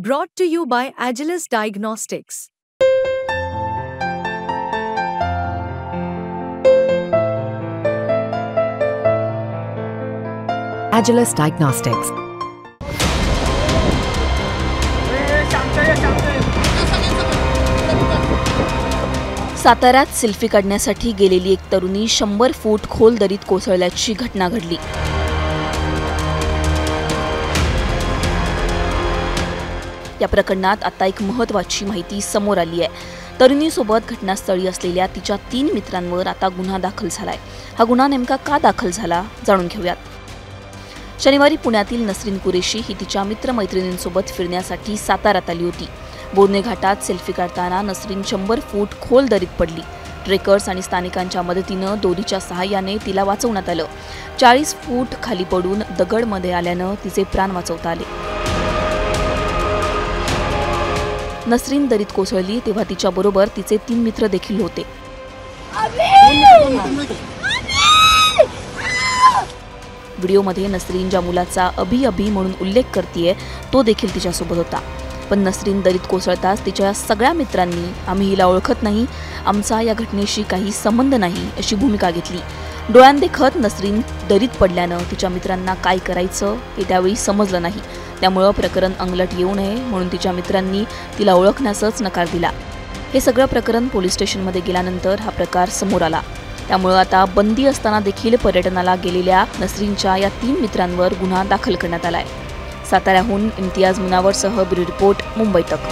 Brought to you by Agilus Diagnostics. Agilus Diagnostics. साताऱ्यात selfie काढण्यासाठी गेलेली एक तरुणी 100 फूट खोल दरीत कोसळल्याची घटना घडली. या प्रकरणात आता एक महत्त्वाची माहिती समोर आली आहे. तरुणीसोबत घटनास्थळी असलेल्या तिच्या 3 मित्रांवर आता गुन्हा दाखल झालाय. हा गुन्हा नेमका का दाखल झाला जाणून घेऊयात. शनिवारी पुण्यातील नसरीन कुरेशी ही तिच्या मित्रमैत्रिणींसोबत फिरण्यासाठी साताऱ्यात आली होती. बोरणे घाटात सेल्फी काढताना नसरीन 100 फूट खोल दरीत पडली. ट्रेकर्स आणि स्थानिकांच्या मदतीनं दोरीच्या सहाय्याने तिला वाचवण्यात आलं. 40 फूट खाली पडून दगडमध्ये आल्यानं तिचे प्राण वाचवता आले. नसरीन दरीत कोसळली तेव्हा तिच्याबरोबर तिचे 3 मित्र देखील होते. व्हिडिओमध्ये नसरीन ज्या मुलाचा अभि म्हणून उल्लेख करतेय तो देखील तिच्यासोबत होता. पण नसरीन दरीत कोसळताच तिच्या सगळ्या मित्रांनी आम्ही हिला ओळखत नाही, आमचा या घटनेशी काही संबंध नाही अशी भूमिका घेतली. डोळ्यांदेखत नसरीन दरीत पडल्यानं तिच्या मित्रांना काय करायचं हे त्यावेळी समजलं नाही. त्यामुळं प्रकरण अंगलट येऊ नये म्हणून तिच्या मित्रांनी तिला ओळखण्यासच नकार दिला. हे सगळं प्रकरण पोलीस स्टेशनमध्ये गेल्यानंतर हा प्रकार समोर आला. त्यामुळं आता बंदी असताना देखील पर्यटनाला गेलेल्या नसरीनच्या या 3 मित्रांवर गुन्हा दाखल करण्यात आलाय. साताऱ्याहून इम्तियाज मुनावरसह ब्युरो रिपोर्ट, मुंबई तक.